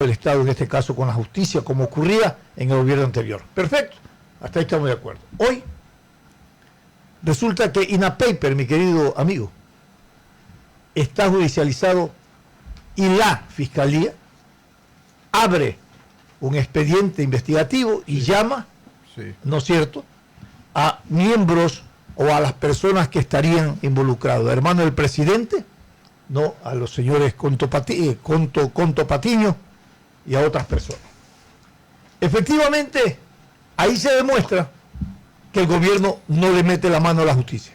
del Estado, en este caso con la justicia, como ocurría en el gobierno anterior. Perfecto, hasta ahí estamos de acuerdo. Hoy resulta que INAPAPER, mi querido amigo, está judicializado y la Fiscalía abre un expediente investigativo y llama, ¿no es cierto?, a miembros o a las personas que estarían involucrados, hermano del presidente, no a los señores Conto Patiño y a otras personas. Efectivamente, ahí se demuestra que el gobierno no le mete la mano a la justicia,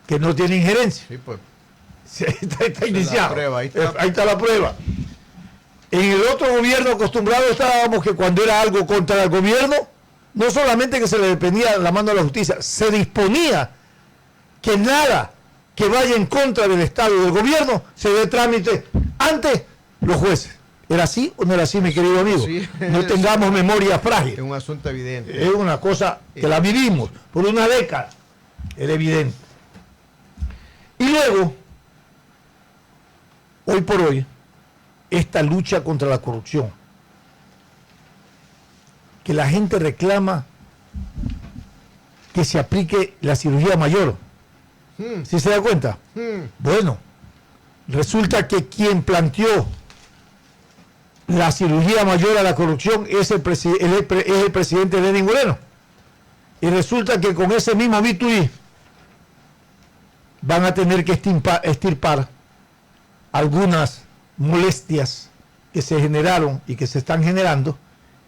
que no tiene injerencia. Sí, pues. Está iniciado. Ahí está la prueba. En el otro gobierno acostumbrado estábamos que cuando era algo contra el gobierno, no solamente que se le dependía la mano a la justicia, se disponía que nada que vaya en contra del Estado y del gobierno se dé trámite ante los jueces. ¿Era así o no era así, mi querido amigo? Sí, no tengamos memoria frágil. Es un asunto evidente. Es una cosa que la vivimos por una década. Era evidente. Y luego, hoy por hoy, esta lucha contra la corrupción, que la gente reclama que se aplique la cirugía mayor. ¿Sí se da cuenta? Bueno, resulta que quien planteó la cirugía mayor a la corrupción es el presidente Lenín Moreno. Y resulta que con ese mismo bisturí van a tener que extirpar algunas molestias que se generaron y que se están generando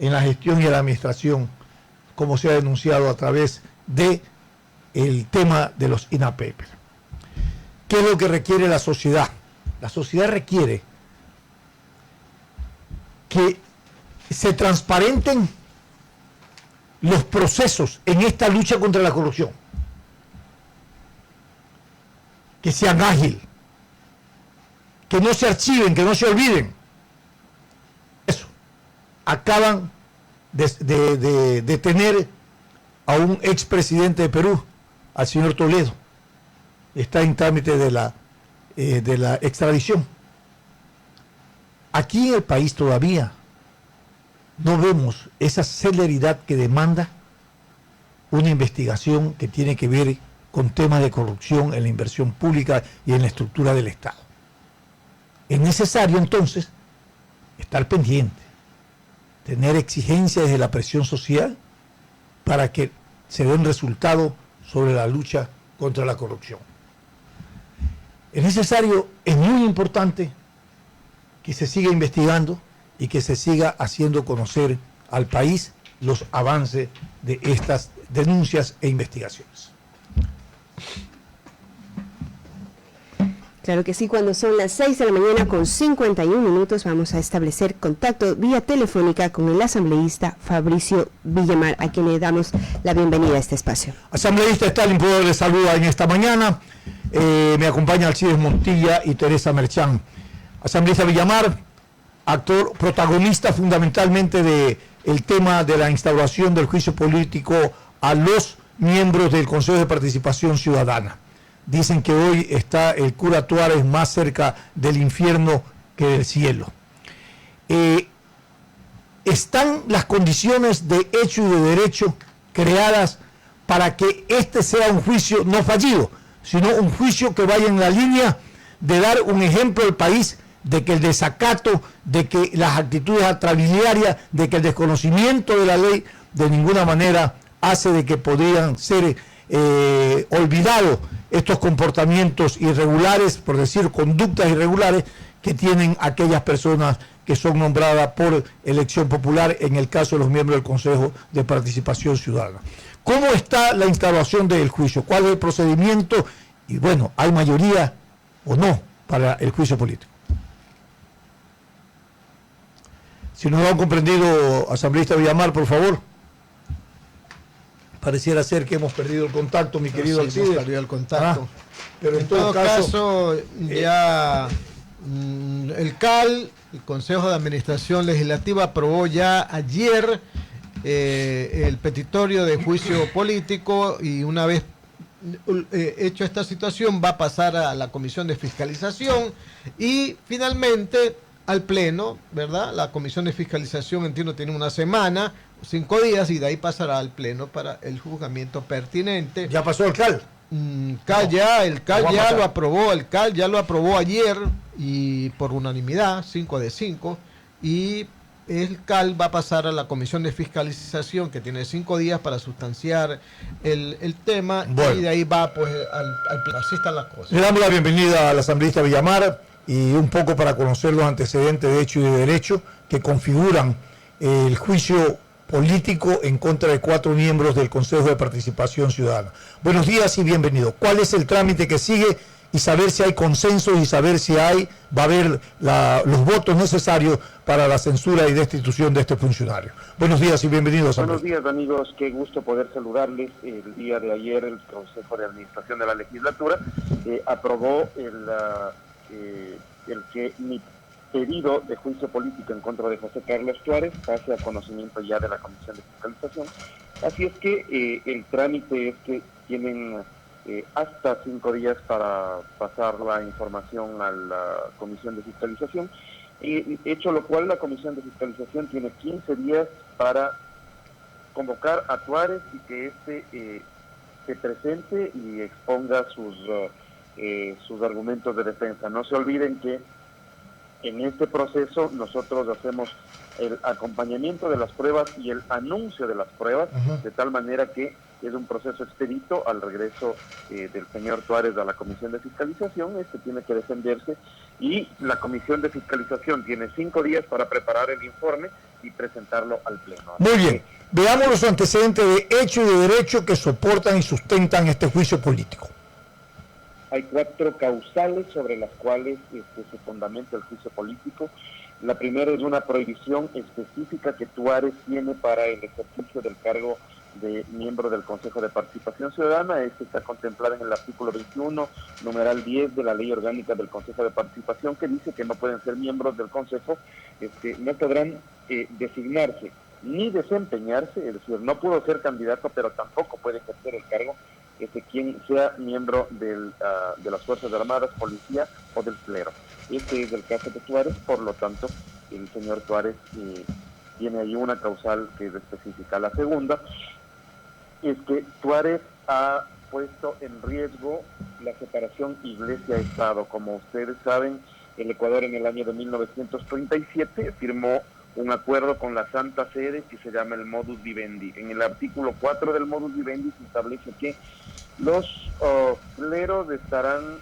en la gestión y en la administración, como se ha denunciado a través de el tema de los INAPAPER. ¿Qué es lo que requiere la sociedad? La sociedad requiere que se transparenten los procesos en esta lucha contra la corrupción, que sean ágiles, que no se archiven, que no se olviden. Eso. Acaban de detener a un expresidente de Perú, al señor Toledo. Está en trámite de la extradición. Aquí en el país todavía no vemos esa celeridad que demanda una investigación que tiene que ver con temas de corrupción en la inversión pública y en la estructura del Estado. Es necesario entonces estar pendiente, tener exigencias desde la presión social para que se dé un resultado sobre la lucha contra la corrupción. Es necesario, es muy importante que se siga investigando y que se siga haciendo conocer al país los avances de estas denuncias e investigaciones. Claro que sí, cuando son las 6 de la mañana con 51 minutos vamos a establecer contacto vía telefónica con el asambleísta Fabricio Villamar, a quien le damos la bienvenida a este espacio. Asambleísta Stalin, puedo le saluda en esta mañana. Me acompaña Alcides Montilla y Teresa Merchán. Asambleísta Villamar, actor, protagonista fundamentalmente del tema de la instauración del juicio político a los miembros del Consejo de Participación Ciudadana. Dicen que hoy está el cura Tuárez más cerca del infierno que del cielo. ¿Están las condiciones de hecho y de derecho creadas para que este sea un juicio no fallido, sino un juicio que vaya en la línea de dar un ejemplo al país de que el desacato, de que las actitudes atrabiliarias, de que el desconocimiento de la ley de ninguna manera hace de que podrían ser olvidados estos comportamientos irregulares, por decir conductas irregulares, que tienen aquellas personas que son nombradas por elección popular, en el caso de los miembros del Consejo de Participación Ciudadana? ¿Cómo está la instauración del juicio? ¿Cuál es el procedimiento? Y bueno, ¿hay mayoría o no para el juicio político? Si no lo han comprendido, asambleísta Villamar, por favor. Pareciera ser que hemos perdido el contacto, mi querido Alcides. Hemos perdido el contacto. Pero en todo caso ya el CAL, el Consejo de Administración Legislativa, aprobó ya ayer el petitorio de juicio político, y una vez hecho esta situación va a pasar a la Comisión de Fiscalización y finalmente al Pleno, ¿verdad? La Comisión de Fiscalización, entiendo, tiene una semana, 5 días, y de ahí pasará al Pleno para el juzgamiento pertinente. ¿Ya pasó el CAL? El CAL ya lo aprobó, el CAL ya lo aprobó ayer y por unanimidad, 5 de 5, y el CAL va a pasar a la Comisión de Fiscalización, que tiene 5 días para sustanciar el tema, bueno, y de ahí va pues al Pleno. Así están las cosas. Le damos la bienvenida al asambleísta Villamar y un poco para conocer los antecedentes de hecho y de derecho que configuran el juicio político en contra de 4 miembros del Consejo de Participación Ciudadana. Buenos días y bienvenido. ¿Cuál es el trámite que sigue? Y saber si hay consenso y saber si va a haber los votos necesarios para la censura y destitución de este funcionario. Buenos días y bienvenidos. Buenos días, amigos. Qué gusto poder saludarles. El día de ayer el Consejo de Administración de la Legislatura aprobó el que mi pedido de juicio político en contra de José Carlos Tuárez pase a conocimiento ya de la Comisión de Fiscalización. Así es que el trámite es que tienen hasta 5 días para pasar la información a la Comisión de Fiscalización, hecho lo cual la Comisión de Fiscalización tiene 15 días para convocar a Tuárez y que éste se presente y exponga sus argumentos de defensa. No se olviden que en este proceso nosotros hacemos el acompañamiento de las pruebas y el anuncio de las pruebas, de tal manera que es un proceso expedito al regreso del señor Tuárez a la Comisión de Fiscalización. Este tiene que defenderse y la Comisión de Fiscalización tiene 5 días para preparar el informe y presentarlo al Pleno. Muy bien, veamos los antecedentes de hecho y de derecho que soportan y sustentan este juicio político. Hay 4 causales sobre las cuales se fundamenta el juicio político. La primera es una prohibición específica que Tuárez tiene para el ejercicio del cargo de miembro del Consejo de Participación Ciudadana. Este está contemplado en el artículo 21, numeral 10 de la Ley Orgánica del Consejo de Participación, que dice que no pueden ser miembros del Consejo, no podrán designarse ni desempeñarse, es decir, no pudo ser candidato, pero tampoco puede ejercer el cargo quien sea miembro de las Fuerzas Armadas, Policía o del clero. Este es el caso de Tuárez, por lo tanto, el señor Tuárez tiene ahí una causal que es específica. La segunda es que Tuárez ha puesto en riesgo la separación Iglesia-Estado. Como ustedes saben, el Ecuador en el año de 1937 firmó un acuerdo con la Santa Sede que se llama el Modus Vivendi. En el artículo 4 del Modus Vivendi se establece que los cleros estarán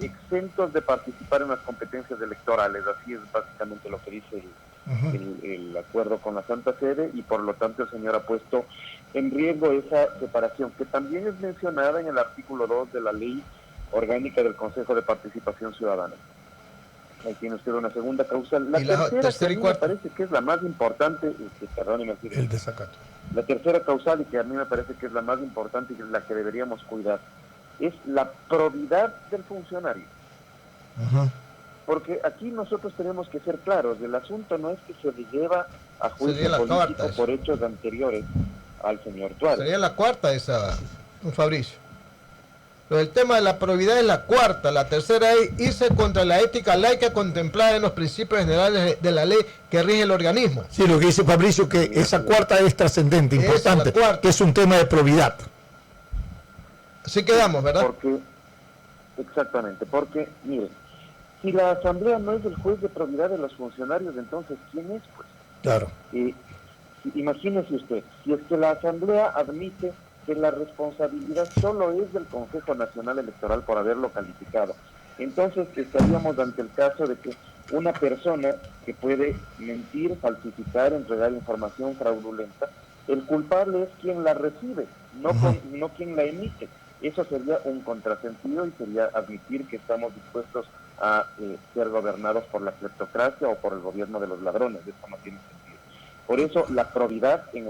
exentos de participar en las competencias electorales. Así es básicamente lo que dice el acuerdo con la Santa Sede, y por lo tanto el señor ha puesto en riesgo esa separación, que también es mencionada en el artículo 2 de la Ley Orgánica del Consejo de Participación Ciudadana. Ahí tiene usted una segunda causal. La tercera que a mí me parece que es la más importante, el desacato. La tercera causal, y que a mí me parece que es la más importante y que es la que deberíamos cuidar, es la probidad del funcionario. Porque aquí nosotros tenemos que ser claros, el asunto no es que se le lleva a juicio político por hechos anteriores al señor Tuárez. Sería la cuarta esa, don Fabricio. Pero el tema de la probidad es la cuarta. La tercera es irse contra la ética laica contemplada en los principios generales de la ley que rige el organismo. Sí, lo que dice Fabricio, que esa cuarta es trascendente, importante, que es un tema de probidad. Así quedamos, ¿verdad? Exactamente, porque, mire, si la Asamblea no es el juez de probidad de los funcionarios, entonces, ¿quién es, pues? Claro. Imagínese usted, si es que la Asamblea admite que la responsabilidad solo es del Consejo Nacional Electoral por haberlo calificado, entonces estaríamos ante el caso de que una persona que puede mentir, falsificar, entregar información fraudulenta, el culpable es quien la recibe, no quien la emite. Eso sería un contrasentido y sería admitir que estamos dispuestos a ser gobernados por la cleptocracia o por el gobierno de los ladrones. Eso no tiene sentido. Por eso la probidad en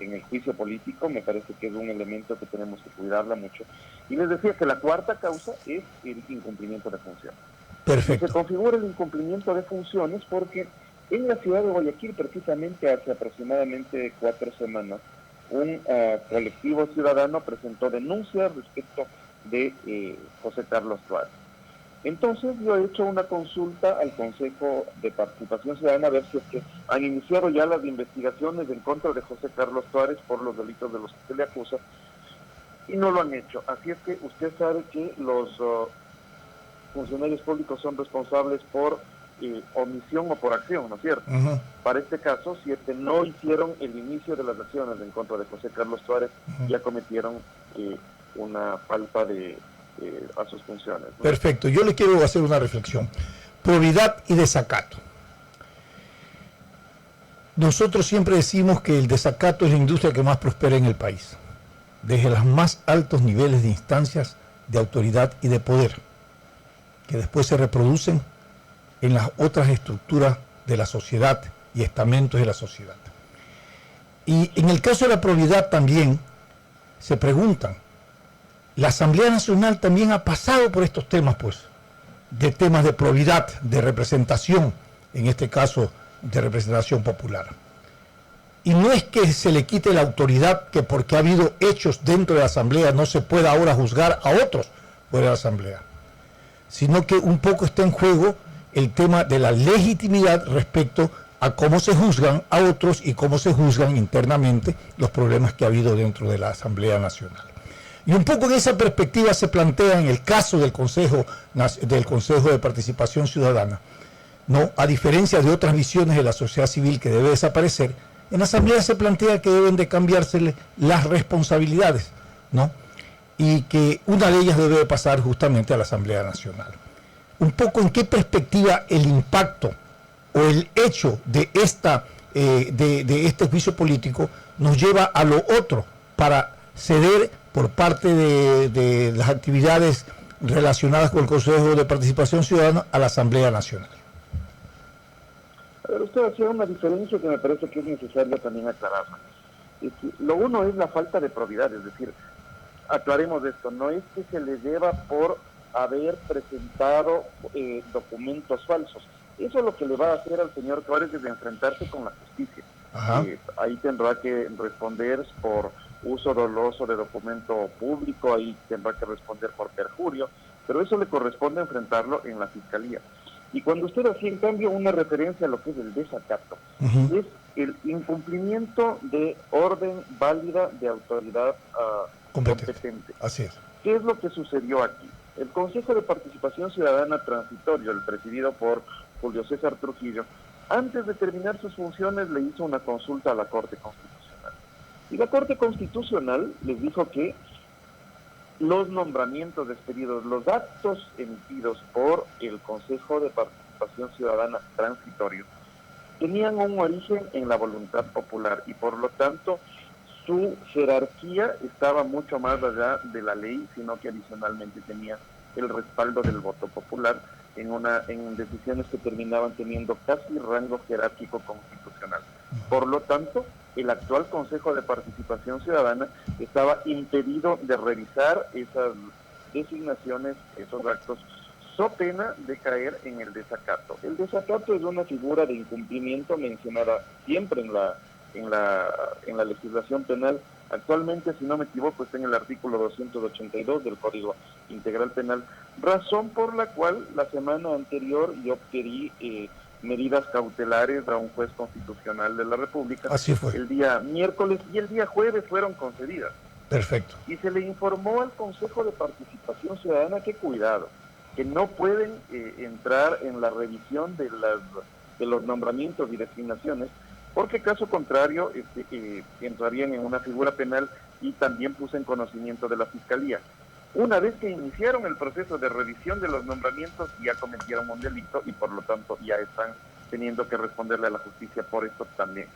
el juicio político me parece que es un elemento que tenemos que cuidarla mucho. Y les decía que la cuarta causa es el incumplimiento de funciones. Perfecto. Se configura el incumplimiento de funciones porque en la ciudad de Guayaquil, precisamente hace aproximadamente 4 semanas, un colectivo ciudadano presentó denuncias respecto de José Carlos Tuárez. Entonces yo he hecho una consulta al Consejo de Participación Ciudadana a ver si es que han iniciado ya las investigaciones en contra de José Carlos Tuárez por los delitos de los que se le acusa, y no lo han hecho. Así es que usted sabe que los funcionarios públicos son responsables por omisión o por acción, ¿no es cierto? Ajá. Para este caso, si es que no hicieron el inicio de las acciones en contra de José Carlos Tuárez, ya cometieron una falta a sus funciones, ¿no? Perfecto, yo le quiero hacer una reflexión. Probidad y desacato. Nosotros siempre decimos que el desacato es la industria que más prospera en el país, desde los más altos niveles de instancias de autoridad y de poder, que después se reproducen en las otras estructuras de la sociedad y estamentos de la sociedad. Y en el caso de la probidad también se preguntan, la Asamblea Nacional también ha pasado por estos temas, pues, de temas de probidad, de representación, en este caso de representación popular. Y no es que se le quite la autoridad, que porque ha habido hechos dentro de la Asamblea no se pueda ahora juzgar a otros fuera de la Asamblea, sino que un poco está en juego el tema de la legitimidad respecto a cómo se juzgan a otros y cómo se juzgan internamente los problemas que ha habido dentro de la Asamblea Nacional. Y un poco en esa perspectiva se plantea en el caso del Consejo de Participación Ciudadana, ¿no? A diferencia de otras visiones de la sociedad civil que debe desaparecer, en la Asamblea se plantea que deben de cambiársele las responsabilidades, ¿no? Y que una de ellas debe de pasar justamente a la Asamblea Nacional. Un poco en qué perspectiva el impacto o el hecho de este juicio político nos lleva a lo otro para ceder por parte de las actividades relacionadas con el Consejo de Participación Ciudadana a la Asamblea Nacional. A ver, usted hacía una diferencia que me parece que es necesario también aclararla. Lo uno es la falta de probidad, es decir, aclaremos esto, no es que se le deba por haber presentado documentos falsos. Eso lo que le va a hacer al señor Tuárez es enfrentarse con la justicia. Ahí tendrá que responder por uso doloso de documento público, ahí tendrá que responder por perjurio, pero eso le corresponde enfrentarlo en la Fiscalía. Y cuando usted hacía, en cambio, una referencia a lo que es el desacato, es el incumplimiento de orden válida de autoridad competente. Así es. ¿Qué es lo que sucedió aquí? El Consejo de Participación Ciudadana Transitorio, el presidido por Julio César Trujillo, antes de terminar sus funciones le hizo una consulta a la Corte Constitucional. Y la Corte Constitucional les dijo que los nombramientos despedidos, los actos emitidos por el Consejo de Participación Ciudadana Transitorio, tenían un origen en la voluntad popular y por lo tanto su jerarquía estaba mucho más allá de la ley, sino que adicionalmente tenía el respaldo del voto popular en decisiones que terminaban teniendo casi rango jerárquico constitucional. Por lo tanto, el actual Consejo de Participación Ciudadana estaba impedido de revisar esas designaciones, esos actos, so pena de caer en el desacato. El desacato es una figura de incumplimiento mencionada siempre en la legislación penal. Actualmente, si no me equivoco, está en el artículo 282 del Código Integral Penal, razón por la cual la semana anterior yo pedí medidas cautelares a un juez constitucional de la República. Así fue. El día miércoles y el día jueves fueron concedidas. Perfecto. Y se le informó al Consejo de Participación Ciudadana que cuidado, que no pueden entrar en la revisión de los nombramientos y designaciones, porque caso contrario entrarían en una figura penal, y también puse en conocimiento de la Fiscalía. Una vez que iniciaron el proceso de revisión de los nombramientos, ya cometieron un delito y por lo tanto ya están teniendo que responderle a la justicia por esto también.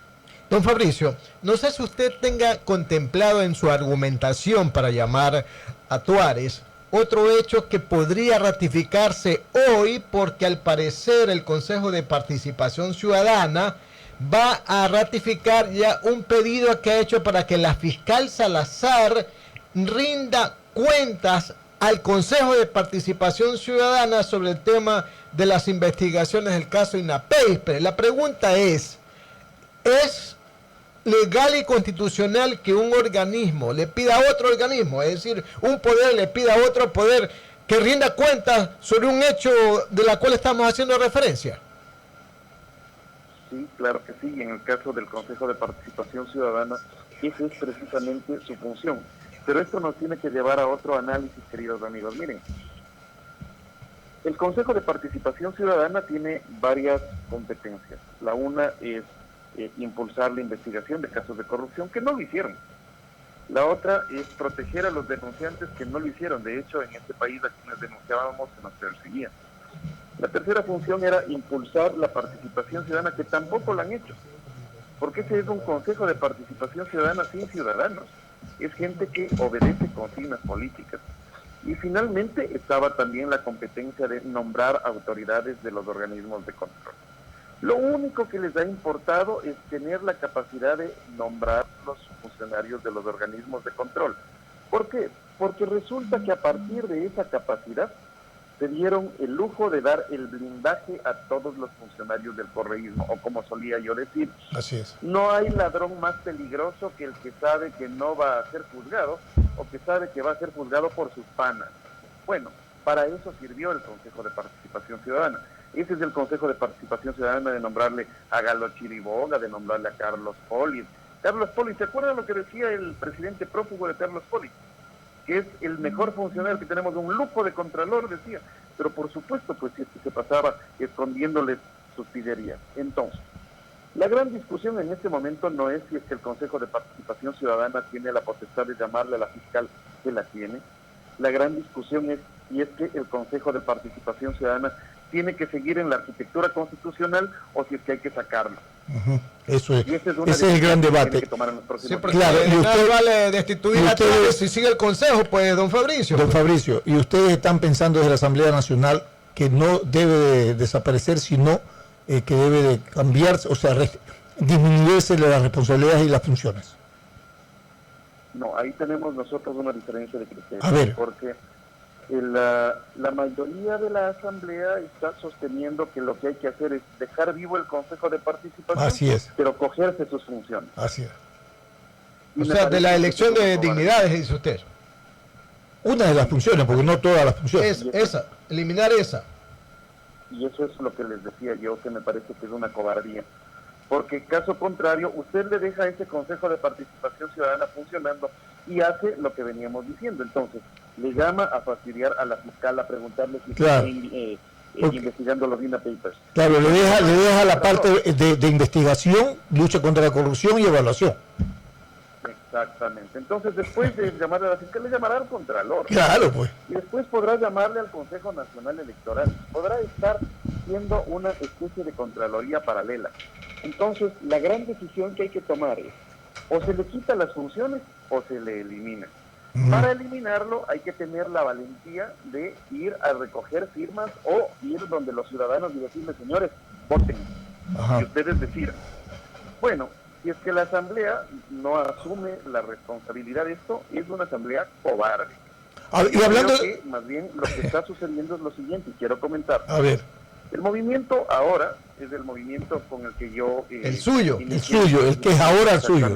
Don Fabricio, no sé si usted tenga contemplado en su argumentación para llamar a Tuárez otro hecho que podría ratificarse hoy, porque al parecer el Consejo de Participación Ciudadana va a ratificar ya un pedido que ha hecho para que la fiscal Salazar rinda cuentas al Consejo de Participación Ciudadana sobre el tema de las investigaciones del caso INAPEISPE. La pregunta ¿es legal y constitucional que un organismo le pida a otro organismo, es decir, un poder le pida a otro poder que rinda cuentas sobre un hecho de la cual estamos haciendo referencia. Sí, claro que sí, y en el caso del Consejo de Participación Ciudadana, esa es precisamente su función. Pero esto nos tiene que llevar a otro análisis, queridos amigos. Miren, el Consejo de Participación Ciudadana tiene varias competencias. La una es impulsar la investigación de casos de corrupción, que no lo hicieron. La otra es proteger a los denunciantes que no lo hicieron. De hecho, en este país a quienes denunciábamos se nos perseguía. La tercera función era impulsar la participación ciudadana, que tampoco la han hecho. Porque ese es un Consejo de Participación Ciudadana sin ciudadanos. Es gente que obedece consignas políticas. Y finalmente estaba también la competencia de nombrar autoridades de los organismos de control. Lo único que les ha importado es tener la capacidad de nombrar los funcionarios de los organismos de control. ¿Por qué? Porque resulta que a partir de esa capacidad se dieron el lujo de dar el blindaje a todos los funcionarios del correísmo, o como solía yo decir, Así es. no hay ladrón más peligroso que el que sabe que no va a ser juzgado, o que sabe que va a ser juzgado por sus panas. Bueno, para eso sirvió el Consejo de Participación Ciudadana. Ese es el Consejo de Participación Ciudadana, de nombrarle a Galo Chiriboga, de nombrarle a Carlos Poli. Carlos Poli, ¿se acuerdan lo que decía el presidente prófugo de Carlos Poli? Que es el mejor funcionario que tenemos, un lujo de contralor, decía. Pero por supuesto, pues si se pasaba escondiéndoles sus pillerías. Entonces, la gran discusión en este momento no es si es que el Consejo de Participación Ciudadana tiene la potestad de llamarle a la fiscal, que la tiene. La gran discusión es si es que el Consejo de Participación Ciudadana tiene que seguir en la arquitectura constitucional o si es que hay que sacarlo. Eso es. Y ese es el gran debate. Sí, claro, y usted vale destituir a todos si sigue el Consejo, pues, don Fabricio. Don Fabricio, y ustedes están pensando desde la Asamblea Nacional que no debe de desaparecer, sino que debe de cambiarse, o sea, disminuirse las responsabilidades y las funciones. No, ahí tenemos nosotros una diferencia de criterio. A ver. Porque la mayoría de la Asamblea está sosteniendo que lo que hay que hacer es dejar vivo el Consejo de Participación, Así es. pero cogerse sus funciones. Así es. O sea, de la elección de dignidades, dice usted. Una de las funciones, porque no todas las funciones. Esa, eliminar esa. Y eso es lo que les decía yo, que me parece que es una cobardía. Porque caso contrario, usted le deja a ese Consejo de Participación Ciudadana funcionando y hace lo que veníamos diciendo. Entonces, le llama a fastidiar a la fiscal, a preguntarle si Claro. está investigando los Vina Papers. Claro, le deja la parte de investigación, lucha contra la corrupción y evaluación. Exactamente. Entonces, después de llamarle a la fiscal, le llamará al Contralor. Claro, pues. Y después podrá llamarle al Consejo Nacional Electoral. Podrá estar siendo una especie de Contraloría paralela. Entonces, la gran decisión que hay que tomar es, o se le quita las funciones o se le elimina. Para eliminarlo hay que tener la valentía de ir a recoger firmas o ir donde los ciudadanos y decirles, señores, voten. Ajá. Y ustedes decidan. Bueno, si es que la Asamblea no asume la responsabilidad de esto, es una Asamblea cobarde. Y hablando... Creo que más bien lo que está sucediendo es lo siguiente, y quiero comentar. A ver. El movimiento ahora es el movimiento con el que yo... el suyo, el que es ahora el suyo.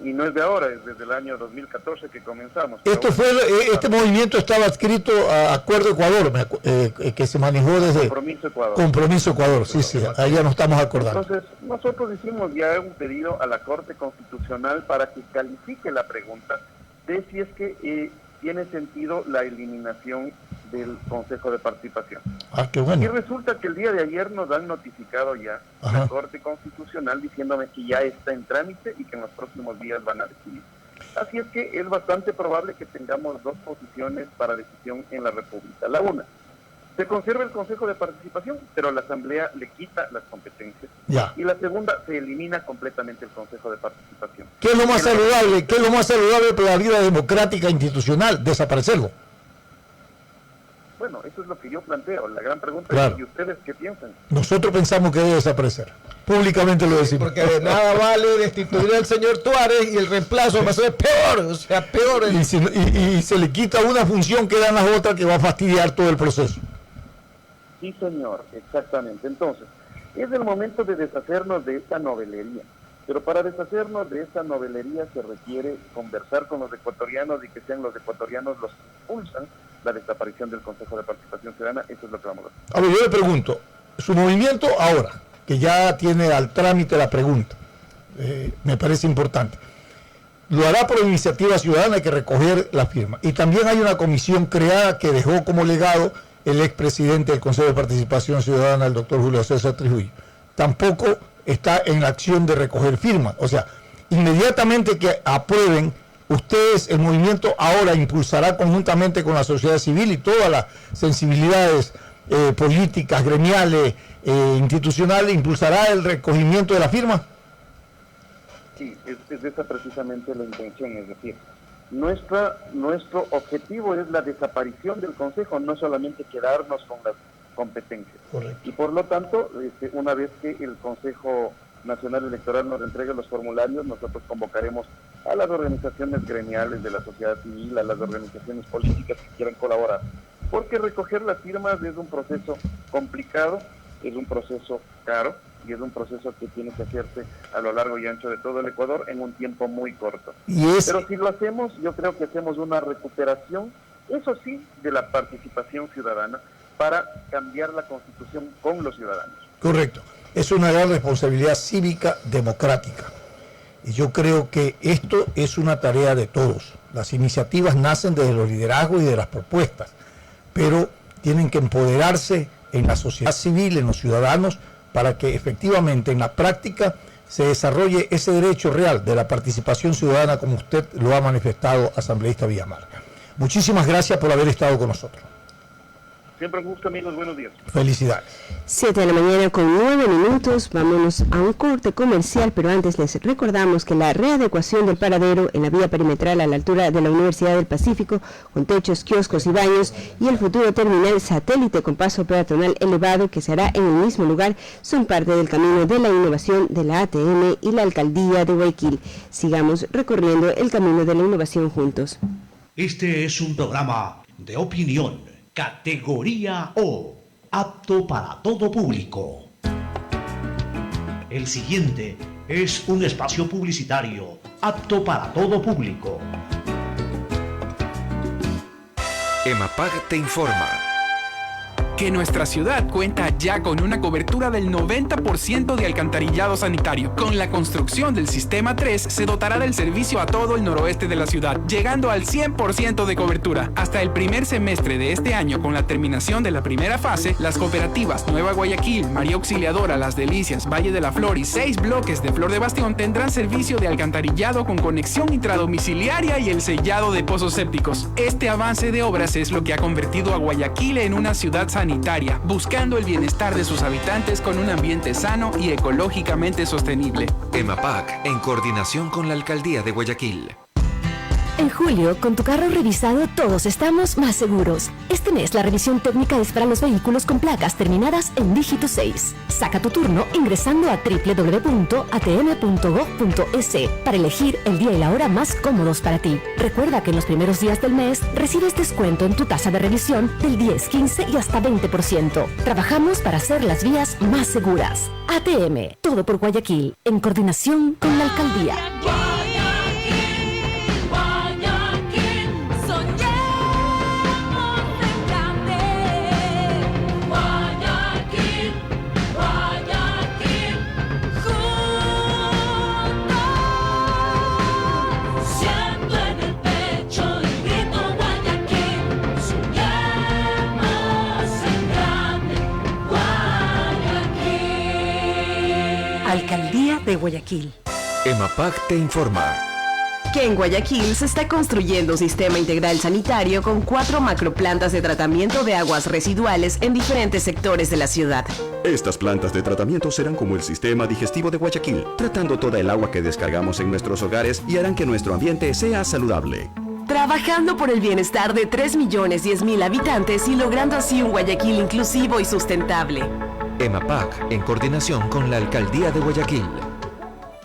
Y no es de ahora, es desde el año 2014 que comenzamos. Este movimiento estaba adscrito a Acuerdo Ecuador, que se manejó desde Compromiso Ecuador. Compromiso Ecuador, sí, ahí ya nos estamos acordando. Entonces, nosotros hicimos ya un pedido a la Corte Constitucional para que califique la pregunta de si es que tiene sentido la eliminación del Consejo de Participación. Ah, qué Y bueno. resulta que el día de ayer nos han notificado ya Ajá. la Corte Constitucional diciéndome que ya está en trámite y que en los próximos días van a decidir. Así es que es bastante probable que tengamos dos posiciones para decisión en la República. La una, se conserva el Consejo de Participación, pero la Asamblea le quita las competencias. Ya. Y la segunda, se elimina completamente el Consejo de Participación. ¿Qué es lo más saludable? ¿Qué es lo más saludable para la vida democrática institucional? Desaparecerlo. Bueno, eso es lo que yo planteo. La gran pregunta Claro. es, ¿y ustedes qué piensan? Nosotros pensamos que debe desaparecer. Públicamente lo decimos. Porque de nada vale destituir al señor Tuárez y el reemplazo va a ser peor, o sea, peor. Y se le quita una función, quedan las otras que va a fastidiar todo el proceso. Sí, señor, exactamente. Entonces, es el momento de deshacernos de esta novelería. Pero para deshacernos de esta novelería se requiere conversar con los ecuatorianos y que sean los ecuatorianos los que impulsan la desaparición del Consejo de Participación Ciudadana. Eso es lo que vamos a hacer. A ver, yo le pregunto, su movimiento ahora, que ya tiene al trámite la pregunta, me parece importante, lo hará por iniciativa ciudadana, hay que recoger la firma. Y también hay una comisión creada que dejó como legado el expresidente del Consejo de Participación Ciudadana, el doctor Julio César Trujillo. Tampoco está en la acción de recoger firmas. O sea, inmediatamente que aprueben, ustedes, el movimiento ahora impulsará conjuntamente con la sociedad civil y todas las sensibilidades políticas, gremiales, institucionales, impulsará el recogimiento de la firma. Sí, es esa precisamente la intención, es decir, nuestro objetivo es la desaparición del Consejo, no solamente quedarnos con las competencias. Correcto. Y por lo tanto, una vez que el Consejo Nacional Electoral nos entregue los formularios, nosotros convocaremos a las organizaciones gremiales de la sociedad civil, a las organizaciones políticas que quieran colaborar, porque recoger las firmas es un proceso complicado, es un proceso caro y es un proceso que tiene que hacerse a lo largo y ancho de todo el Ecuador en un tiempo muy corto. Pero si lo hacemos, yo creo que hacemos una recuperación, eso sí, de la participación ciudadana para cambiar la Constitución con los ciudadanos. Correcto. Es una gran responsabilidad cívica democrática. Y yo creo que esto es una tarea de todos. Las iniciativas nacen desde los liderazgos y de las propuestas, pero tienen que empoderarse en la sociedad civil, en los ciudadanos, para que efectivamente en la práctica se desarrolle ese derecho real de la participación ciudadana como usted lo ha manifestado, asambleísta Villamar. Muchísimas gracias por haber estado con nosotros. Siempre un gusto, amigos. Buenos días. Felicidades. 7 de la mañana con 9 minutos. Vámonos a un corte comercial, pero antes les recordamos que la readecuación del paradero en la vía perimetral a la altura de la Universidad del Pacífico, con techos, kioscos y baños, y el futuro terminal satélite con paso peatonal elevado que se hará en el mismo lugar, son parte del camino de la innovación de la ATM y la Alcaldía de Guayaquil. Sigamos recorriendo el camino de la innovación juntos. Este es un programa de opinión. Categoría O, apto para todo público. El siguiente es un espacio publicitario apto para todo público. EMAPAC te informa que nuestra ciudad cuenta ya con una cobertura del 90% de alcantarillado sanitario. Con la construcción del Sistema 3 se dotará del servicio a todo el noroeste de la ciudad, llegando al 100% de cobertura. Hasta el primer semestre de este año, con la terminación de la primera fase, las cooperativas Nueva Guayaquil, María Auxiliadora, Las Delicias, Valle de la Flor y 6 bloques de Flor de Bastión tendrán servicio de alcantarillado con conexión intradomiciliaria y el sellado de pozos sépticos. Este avance de obras es lo que ha convertido a Guayaquil en una ciudad sanitaria, buscando el bienestar de sus habitantes con un ambiente sano y ecológicamente sostenible. EMAPAC, en coordinación con la Alcaldía de Guayaquil. En julio, con tu carro revisado, todos estamos más seguros. Este mes, la revisión técnica es para los vehículos con placas terminadas en dígito 6. Saca tu turno ingresando a www.atm.gov.es para elegir el día y la hora más cómodos para ti. Recuerda que en los primeros días del mes recibes descuento en tu tasa de revisión del 10, 15 y hasta 20%. Trabajamos para hacer las vías más seguras. ATM, todo por Guayaquil, en coordinación con la Alcaldía. Alcaldía de Guayaquil. EMAPAC te informa que en Guayaquil se está construyendo un sistema integral sanitario con 4 macroplantas de tratamiento de aguas residuales en diferentes sectores de la ciudad. Estas plantas de tratamiento serán como el sistema digestivo de Guayaquil, tratando toda el agua que descargamos en nuestros hogares y harán que nuestro ambiente sea saludable. Trabajando por el bienestar de 3.010.000 habitantes y logrando así un Guayaquil inclusivo y sustentable. EMAPAC, en coordinación con la Alcaldía de Guayaquil.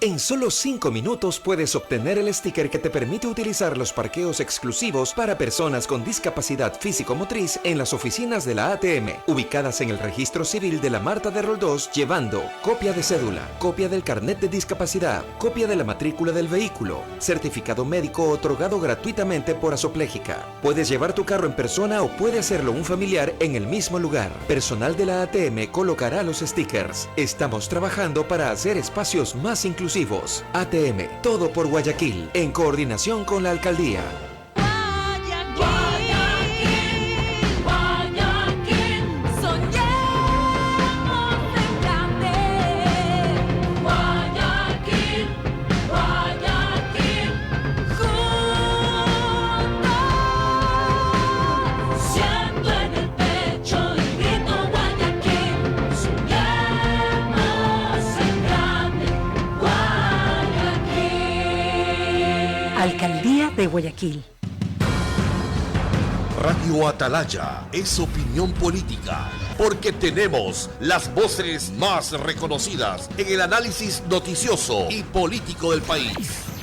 En solo 5 minutos puedes obtener el sticker que te permite utilizar los parqueos exclusivos para personas con discapacidad físico-motriz en las oficinas de la ATM, ubicadas en el registro civil de la Marta de Roldós, llevando copia de cédula, copia del carnet de discapacidad, copia de la matrícula del vehículo, certificado médico otorgado gratuitamente por Asoplégica. Puedes llevar tu carro en persona o puede hacerlo un familiar en el mismo lugar. Personal de la ATM colocará los stickers. Estamos trabajando para hacer espacios más inclusivos. ATM, todo por Guayaquil, en coordinación con la alcaldía. Alcaldía de Guayaquil. Radio Atalaya es opinión política, porque tenemos las voces más reconocidas en el análisis noticioso y político del país.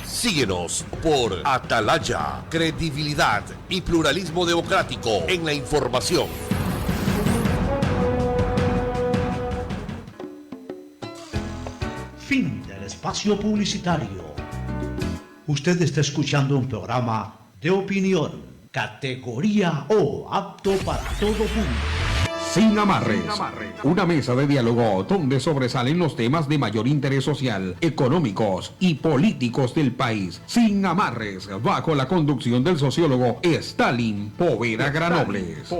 Síguenos por Atalaya, credibilidad y pluralismo democrático en la información. Fin del espacio publicitario. Usted está escuchando un programa de opinión, categoría O, apto para todo público. Sin amarres, una mesa de diálogo donde sobresalen los temas de mayor interés social, económicos y políticos del país. Sin amarres, bajo la conducción del sociólogo Stalin Poveda Granobles.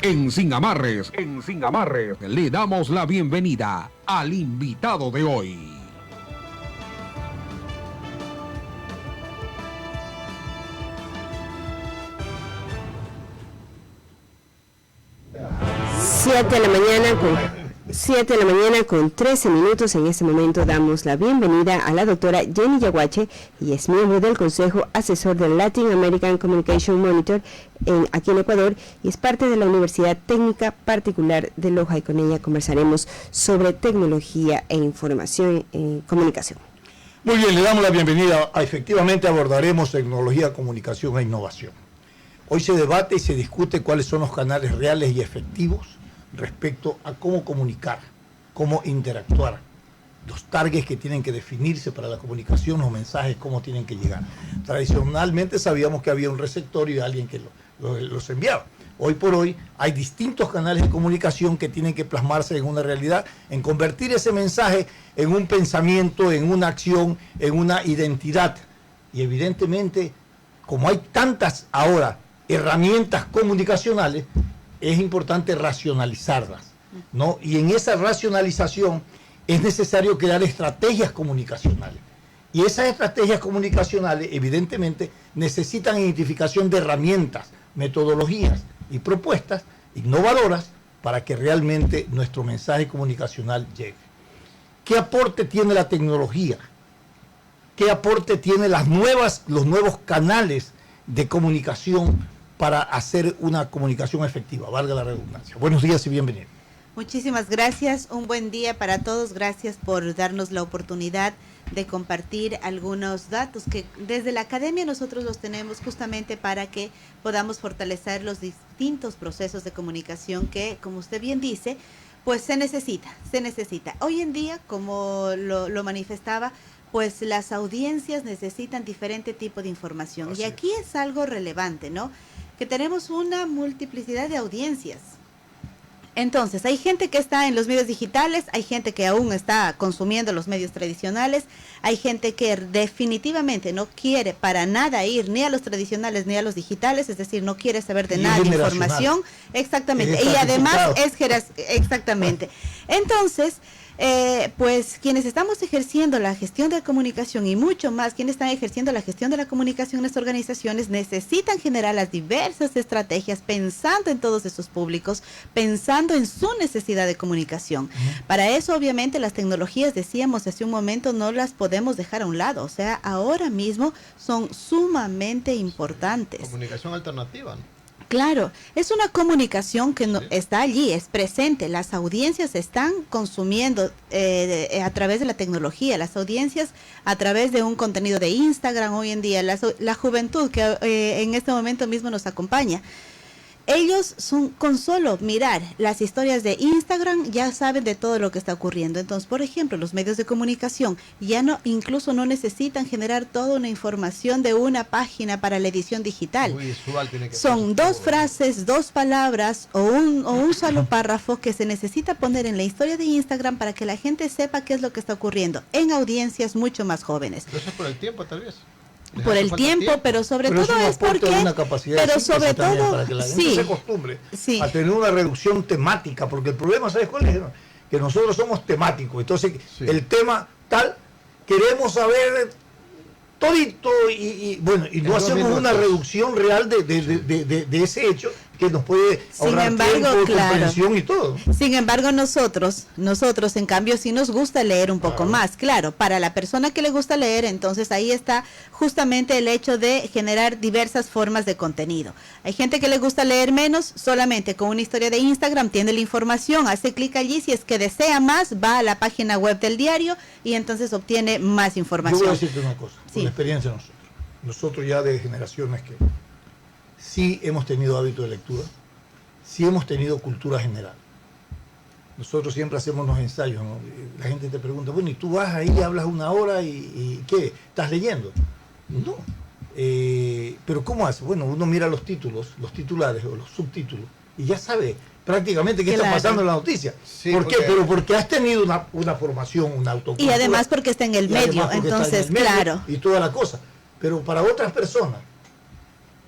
En Sin Amarres, le damos la bienvenida al invitado de hoy. Siete de la mañana con 13 minutos. En este momento damos la bienvenida a la doctora Jenny Yaguache, y es miembro del Consejo Asesor del Latin American Communication Monitor aquí en Ecuador, y es parte de la Universidad Técnica Particular de Loja, y con ella conversaremos sobre tecnología e información en comunicación. Muy bien, le damos la bienvenida. Efectivamente abordaremos tecnología, comunicación e innovación. Hoy se debate y se discute cuáles son los canales reales y efectivos respecto a cómo comunicar, cómo interactuar, los targets que tienen que definirse para la comunicación, los mensajes, cómo tienen que llegar. Tradicionalmente sabíamos que había un receptor y alguien que los enviaba. Hoy por hoy hay distintos canales de comunicación que tienen que plasmarse en una realidad, en convertir ese mensaje en un pensamiento, en una acción, en una identidad. Y evidentemente, como hay tantas ahora herramientas comunicacionales, es importante racionalizarlas, ¿no? Y en esa racionalización es necesario crear estrategias comunicacionales. Y esas estrategias comunicacionales, evidentemente, necesitan identificación de herramientas, metodologías y propuestas innovadoras para que realmente nuestro mensaje comunicacional llegue. ¿Qué aporte tiene la tecnología? ¿Qué aporte tiene los nuevos canales de comunicación para hacer una comunicación efectiva, valga la redundancia? Buenos días y bienvenido. Muchísimas gracias, un buen día para todos. Gracias por darnos la oportunidad de compartir algunos datos que desde la academia nosotros los tenemos justamente para que podamos fortalecer los distintos procesos de comunicación que, como usted bien dice, pues se necesita. Hoy en día, como lo manifestaba, pues las audiencias necesitan diferente tipo de información. Y aquí es algo relevante, ¿no? Que tenemos una multiplicidad de audiencias. Entonces, hay gente que está en los medios digitales, hay gente que aún está consumiendo los medios tradicionales, hay gente que definitivamente no quiere para nada ir ni a los tradicionales ni a los digitales, es decir, no quiere saber de nada de información. Exactamente. Y además exactamente. Entonces, pues quienes estamos ejerciendo la gestión de la comunicación y mucho más quienes están ejerciendo la gestión de la comunicación en las organizaciones necesitan generar las diversas estrategias pensando en todos esos públicos, pensando en su necesidad de comunicación. Para eso obviamente las tecnologías, decíamos hace un momento, no las podemos dejar a un lado, o sea, ahora mismo son sumamente importantes. Comunicación alternativa, ¿no? Claro, es una comunicación que no, está allí, es presente. Las audiencias están consumiendo a través de la tecnología, las audiencias a través de un contenido de Instagram hoy en día, la juventud que en este momento mismo nos acompaña. Ellos con solo mirar las historias de Instagram ya saben de todo lo que está ocurriendo. Entonces, por ejemplo, los medios de comunicación incluso no necesitan generar toda una información de una página para la edición digital. Muy visual tiene que Son dos frases, dos palabras o un solo párrafo que se necesita poner en la historia de Instagram para que la gente sepa qué es lo que está ocurriendo en audiencias mucho más jóvenes. Eso es por el tiempo, tal vez. Por el tiempo, pero sobre todo es porque, pero sobre todo, para que la gente se acostumbre a tener una reducción temática, porque el problema, ¿sabes cuál es? Que nosotros somos temáticos, entonces el tema tal, queremos saber todito y no hacemos una reducción real de ese hecho que nos puede ahorrar tiempo, comprensión y todo. Sin embargo, nosotros en cambio sí nos gusta leer un poco más. Claro, para la persona que le gusta leer, entonces ahí está justamente el hecho de generar diversas formas de contenido. Hay gente que le gusta leer menos, solamente con una historia de Instagram tiene la información, hace clic allí, si es que desea más, va a la página web del diario y entonces obtiene más información. Yo voy a decirte una cosa, por la experiencia de nosotros ya de generaciones que sí hemos tenido hábito de lectura, sí hemos tenido cultura general. Nosotros siempre hacemos los ensayos, ¿no? La gente te pregunta, bueno, y tú vas ahí, hablas una hora y ¿qué? ¿Estás leyendo? No. Pero ¿cómo haces? Bueno, uno mira los títulos, los titulares o los subtítulos y ya sabe prácticamente qué está pasando en la noticia. Sí, ¿por qué? Pero porque has tenido una formación, una autocultura. Y además porque está en el medio, entonces, claro. Y toda la cosa. Pero para otras personas,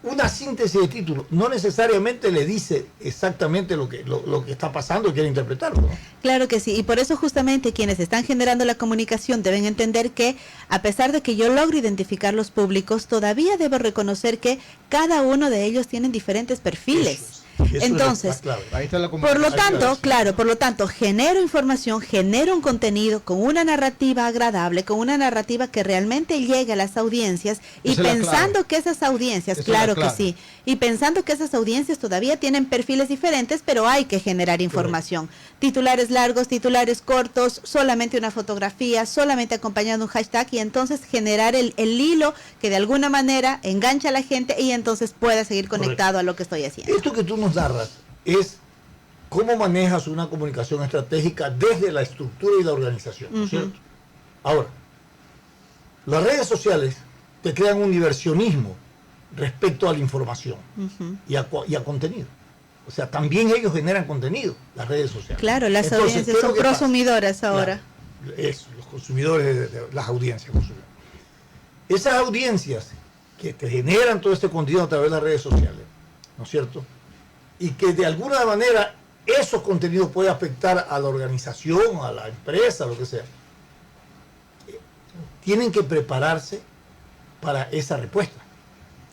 una síntesis de título no necesariamente le dice exactamente lo que está pasando y quiere interpretarlo, ¿no? Claro que sí, y por eso justamente quienes están generando la comunicación deben entender que a pesar de que yo logro identificar los públicos, todavía debo reconocer que cada uno de ellos tienen diferentes perfiles. Entonces, por lo tanto, genero información, genero un contenido con una narrativa agradable, con una narrativa que realmente llegue a las audiencias y pensando que esas audiencias, claro que sí, y pensando que esas audiencias todavía tienen perfiles diferentes, pero hay que generar información. Titulares largos, titulares cortos, solamente una fotografía, solamente acompañado de un hashtag y entonces generar el hilo que de alguna manera engancha a la gente y entonces pueda seguir conectado a lo que estoy haciendo. Esto que tú nos narras es cómo manejas una comunicación estratégica desde la estructura y la organización, ¿no es cierto? Ahora, las redes sociales te crean un diversionismo respecto a la información y a contenido. O sea, también ellos generan contenido, las redes sociales. Claro, las audiencias son prosumidoras ahora. Claro, eso, los consumidores, las audiencias consumen. Esas audiencias que te generan todo este contenido a través de las redes sociales, ¿no es cierto? Y que de alguna manera esos contenidos pueden afectar a la organización, a la empresa, lo que sea. Tienen que prepararse para esa respuesta.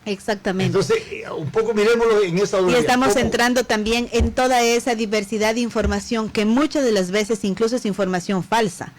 Exactamente. Entonces, un poco miremoslo en esa Y estamos entrando también en toda esa diversidad de información que muchas de las veces incluso es información falsa.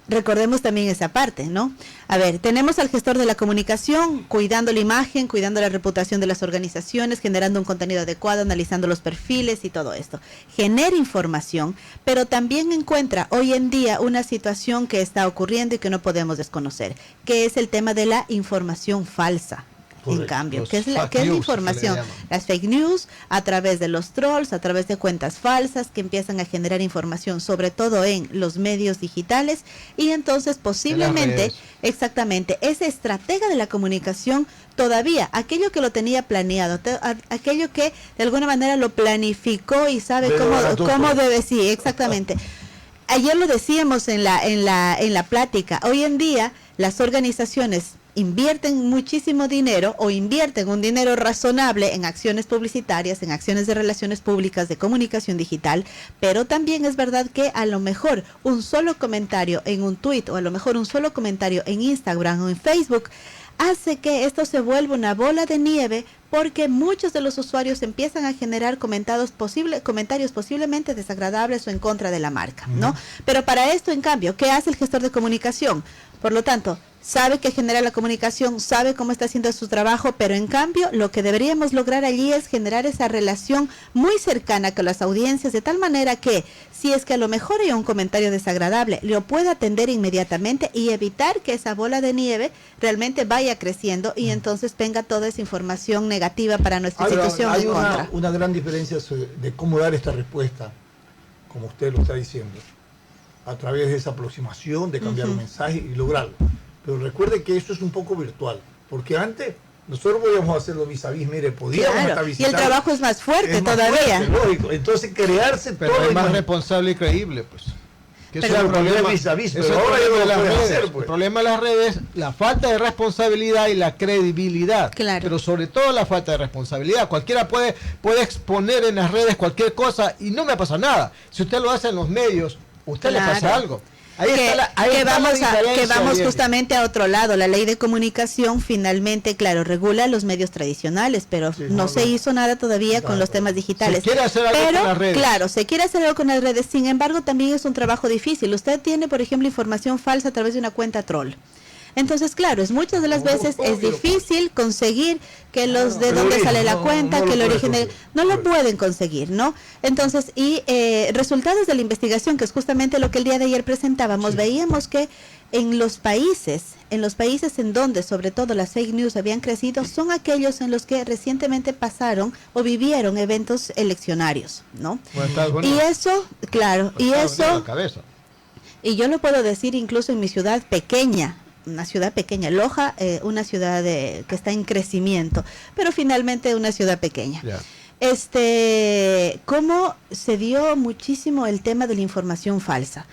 Recordemos también esa parte, ¿no? A ver, tenemos al gestor de la comunicación cuidando la imagen, cuidando la reputación de las organizaciones, generando un contenido adecuado, analizando los perfiles y todo esto. Genera información, pero también encuentra hoy en día una situación que está ocurriendo y que no podemos desconocer, que es el tema de la información falsa. En cambio, ¿qué es la información? Las fake news a través de los trolls, a través de cuentas falsas que empiezan a generar información, sobre todo en los medios digitales, y entonces posiblemente, exactamente, ese estratega de la comunicación todavía, aquello que lo tenía planeado, aquello que de alguna manera lo planificó y sabe cómo debe, sí, exactamente. Ayer lo decíamos en la plática, hoy en día las organizaciones invierten muchísimo dinero o invierten un dinero razonable en acciones publicitarias, en acciones de relaciones públicas, de comunicación digital, pero también es verdad que a lo mejor un solo comentario en un tweet o a lo mejor un solo comentario en Instagram o en Facebook hace que esto se vuelva una bola de nieve porque muchos de los usuarios empiezan a generar comentarios posiblemente desagradables o en contra de la marca, ¿no? Pero para esto, en cambio, ¿qué hace el gestor de comunicación? Por lo tanto, sabe que genera la comunicación, sabe cómo está haciendo su trabajo, pero en cambio lo que deberíamos lograr allí es generar esa relación muy cercana con las audiencias, de tal manera que si es que a lo mejor hay un comentario desagradable, lo pueda atender inmediatamente y evitar que esa bola de nieve realmente vaya creciendo y entonces venga toda esa información negativa para nuestra institución hay en contra. una gran diferencia de cómo dar esta respuesta, como usted lo está diciendo, a través de esa aproximación, de cambiar un mensaje y lograrlo. Pero recuerde que eso es un poco virtual, porque antes nosotros podíamos hacerlo vis a vis, mire, podíamos hasta visitar. Y el trabajo es más fuerte todavía. Lógico. Entonces crearse pero todo es más responsable y creíble, pues. Que pero el problema vis a vis, pero ahora ya no lo pueden hacer, pues. El problema de las redes, la falta de responsabilidad y la credibilidad. Claro. Pero sobre todo la falta de responsabilidad. Cualquiera puede exponer en las redes cualquier cosa y no me pasa nada. Si usted lo hace en los medios, usted le pasa algo. Que vamos justamente a otro lado. La ley de comunicación finalmente, claro, regula los medios tradicionales, pero no se hizo nada todavía con los temas digitales. Se quiere hacer algo con las redes. Claro, se quiere hacer algo con las redes. Sin embargo, también es un trabajo difícil. Usted tiene, por ejemplo, información falsa a través de una cuenta troll. Entonces, claro, muchas de las veces es difícil conseguir que los de dónde sale la cuenta, que el origen no lo pueden conseguir, ¿no? Entonces, y resultados de la investigación, que es justamente lo que el día de ayer presentábamos, veíamos que en los países en donde sobre todo las fake news habían crecido, son aquellos en los que recientemente pasaron o vivieron eventos eleccionarios, ¿no? Y eso, claro, y eso, y yo lo puedo decir incluso en mi ciudad pequeña, una ciudad pequeña, Loja, una ciudad que está en crecimiento, pero finalmente una ciudad pequeña. Cómo se dio muchísimo el tema de la información falsa.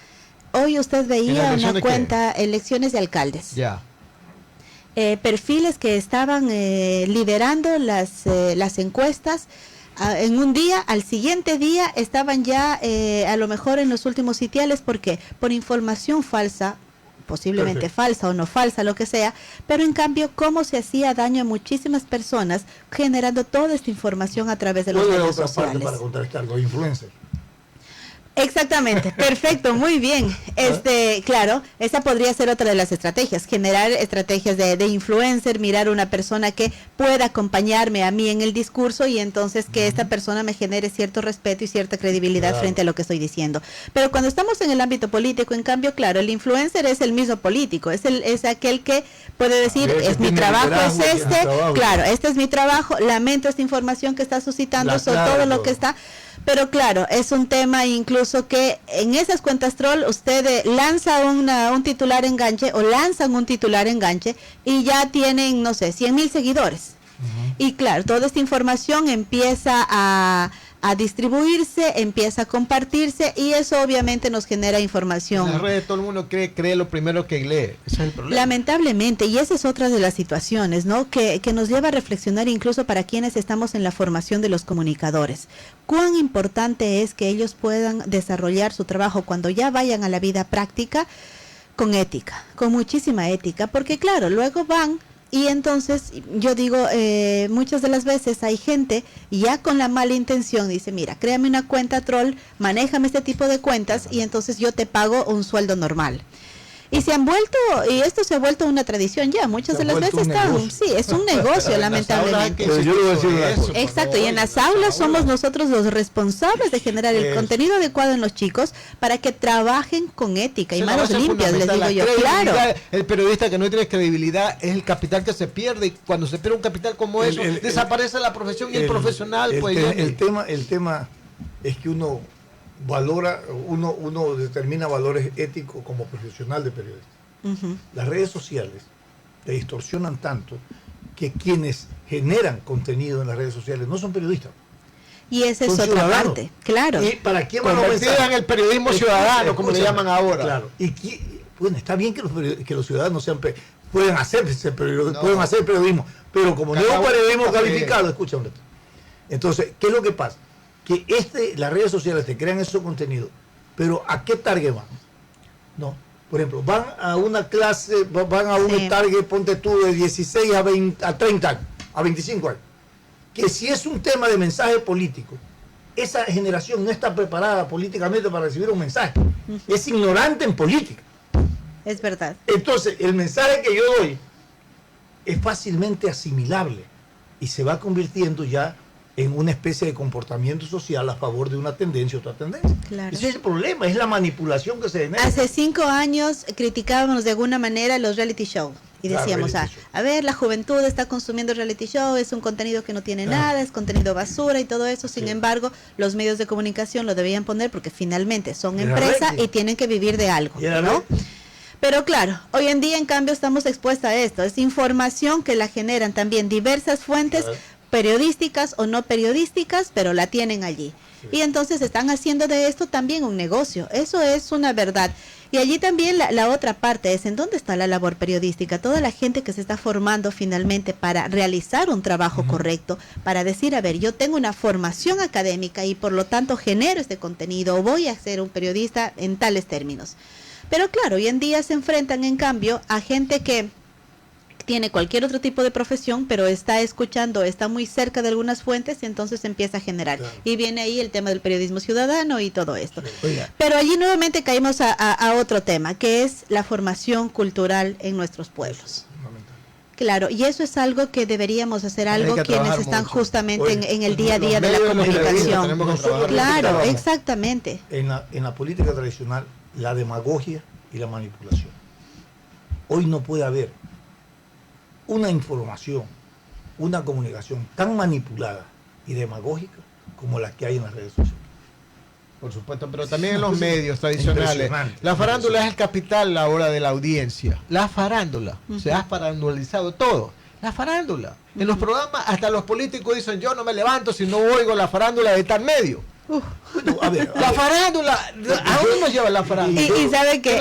Hoy usted veía una cuenta, elecciones de alcaldes. Perfiles que estaban liderando las encuestas. En un día, al siguiente día, estaban ya a lo mejor en los últimos sitiales, porque por información falsa, posiblemente falsa o no falsa, lo que sea, pero en cambio cómo se hacía daño a muchísimas personas generando toda esta información a través de los medios sociales. Para contrastar los influencers. Exactamente, perfecto, muy bien. Claro, esa podría ser otra de las estrategias, generar estrategias de influencer, mirar una persona que pueda acompañarme a mí en el discurso y entonces que esta persona me genere cierto respeto y cierta credibilidad frente a lo que estoy diciendo. Pero cuando estamos en el ámbito político, en cambio, claro, el influencer es el mismo político, es aquel que puede decir, es mi trabajo, claro, este es mi trabajo, lamento esta información que está suscitando sobre todo lo que está. Pero claro, es un tema incluso que en esas cuentas troll usted lanza un titular enganche o lanzan un titular enganche y ya tienen, no sé, 100,000 seguidores. Y claro, toda esta información empieza a distribuirse, empieza a compartirse y eso obviamente nos genera información. En las redes todo el mundo cree lo primero que lee. Ese es el problema. Lamentablemente, y esa es otra de las situaciones, ¿no? Que nos lleva a reflexionar incluso para quienes estamos en la formación de los comunicadores. Cuán importante es que ellos puedan desarrollar su trabajo cuando ya vayan a la vida práctica con ética, con muchísima ética, porque claro, luego van. Y entonces, yo digo, muchas de las veces hay gente ya con la mala intención, dice, mira, créame una cuenta troll, manéjame este tipo de cuentas y entonces yo te pago un sueldo normal. Y esto se ha vuelto una tradición ya, muchas de las veces es un negocio, lamentablemente. Exacto, y en las aulas somos nosotros los responsables de generar el contenido adecuado en los chicos para que trabajen con ética y manos limpias, les digo yo. Claro. El periodista que no tiene credibilidad es el capital que se pierde, y cuando se pierde un capital como eso, desaparece la profesión y el profesional. El tema es que uno valora, uno determina valores éticos como profesional de periodista. Las redes sociales te distorsionan tanto que quienes generan contenido en las redes sociales no son periodistas. Y esa es otra parte, claro. ¿Y para quién convertidan el periodismo ciudadano, como le llaman ahora? Claro. Y bueno, está bien que los ciudadanos pueden hacer periodismo, pero como no es un periodismo calificado, escucha un rato. Entonces, ¿qué es lo que pasa? Que las redes sociales te crean esos contenidos, pero ¿a qué target van? No, por ejemplo, van a una clase, van a un target, ponte tú, de 16 a 30 años, a 25 años. Que si es un tema de mensaje político, esa generación no está preparada políticamente para recibir un mensaje. Es ignorante en política. Es verdad. Entonces, el mensaje que yo doy es fácilmente asimilable y se va convirtiendo ya en una especie de comportamiento social a favor de una tendencia o otra tendencia. Claro. Ese es el problema, es la manipulación que se genera. Hace 5 años criticábamos de alguna manera los reality shows y decíamos, a ver, la juventud está consumiendo reality show, es un contenido que no tiene nada, es contenido basura y todo eso. Sin embargo, los medios de comunicación lo debían poner porque finalmente son empresa y tienen que vivir de algo, ¿no? Pero claro, hoy en día en cambio estamos expuestos a esto. Es información que la generan también diversas fuentes periodísticas o no periodísticas, pero la tienen allí. Y entonces están haciendo de esto también un negocio. Eso es una verdad. Y allí también la otra parte es en dónde está la labor periodística. Toda la gente que se está formando finalmente para realizar un trabajo correcto, para decir, a ver, yo tengo una formación académica y por lo tanto genero este contenido o voy a ser un periodista en tales términos. Pero claro, hoy en día se enfrentan en cambio a gente que tiene cualquier otro tipo de profesión, pero está escuchando, está muy cerca de algunas fuentes y entonces empieza a generar. Y viene ahí el tema del periodismo ciudadano y todo esto. Pero allí nuevamente caímos a otro tema, que es la formación cultural en nuestros pueblos. Claro, y eso es algo que deberíamos hacer algo quienes están justamente en el día a día de la comunicación. Claro, exactamente. En la política tradicional, la demagogia y la manipulación. Hoy no puede haber una información, una comunicación tan manipulada y demagógica como la que hay en las redes sociales. Por supuesto, pero también en los medios tradicionales. La farándula es el capital ahora de la audiencia. La farándula. Se ha farandulizado todo. La farándula. En los programas, hasta los políticos dicen, yo no me levanto si no oigo la farándula de tal medio. Bueno, la farándula, ¿a dónde nos lleva la farándula? Y sabe que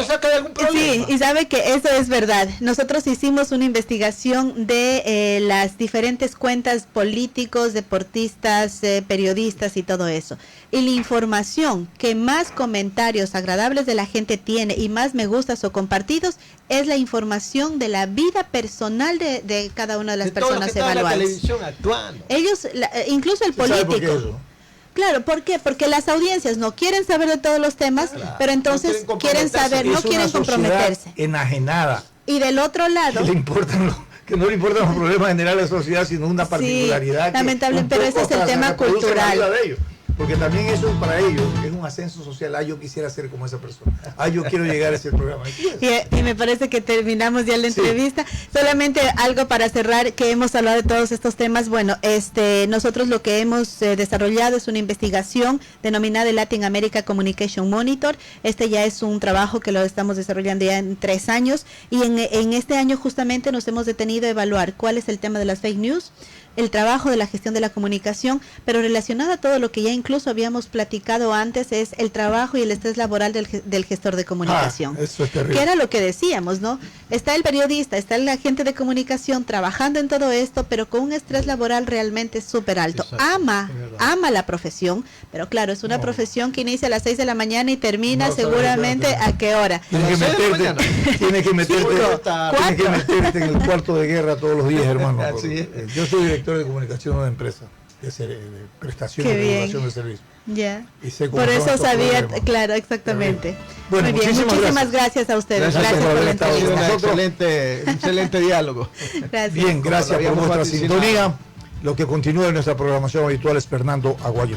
sí, y sabe que eso es verdad. Nosotros hicimos una investigación de las diferentes cuentas políticos, deportistas, periodistas y todo eso. Y la información que más comentarios agradables de la gente tiene y más me gustas o compartidos es la información de la vida personal de cada una de las personas evaluadas. La televisión actuando. Ellos, incluso el político. Claro, ¿por qué? Porque las audiencias no quieren saber de todos los temas, pero entonces no quieren saber, no quieren comprometerse. Enajenada. Y del otro lado, que no le importan los problemas generales de la sociedad, sino una particularidad. Lamentable, pero ese es el tema cultural. Porque también eso para ellos es un ascenso social. Yo quisiera ser como esa persona. Yo quiero llegar a ese programa. Y me parece que terminamos ya la entrevista. Solamente algo para cerrar, que hemos hablado de todos estos temas. Bueno, nosotros lo que hemos desarrollado es una investigación denominada Latin America Communication Monitor. Ya es un trabajo que lo estamos desarrollando ya en 3 años. Y en este año justamente nos hemos detenido a evaluar cuál es el tema de las fake news, el trabajo de la gestión de la comunicación, pero relacionado a todo lo que ya incluso habíamos platicado antes, es el trabajo y el estrés laboral del gestor de comunicación. Eso es terrible. Que era lo que decíamos, ¿no? Está el periodista, está el agente de comunicación trabajando en todo esto, pero con un estrés laboral realmente súper alto. Ama la profesión, pero claro, es una profesión que inicia a las 6 de la mañana y termina seguramente a qué hora. Tienes que meterte en el cuarto de guerra todos los días, hermano. Yo soy director de comunicación de una empresa de prestación de regulación de servicios. Ya. Por eso sabía, claro, exactamente. Bueno, muy bien, muchísimas gracias a ustedes. Gracias por la entrevista. Excelente diálogo. Gracias. Bien, gracias por nuestra sintonía. Lo que continúa en nuestra programación habitual es Fernando Aguayo.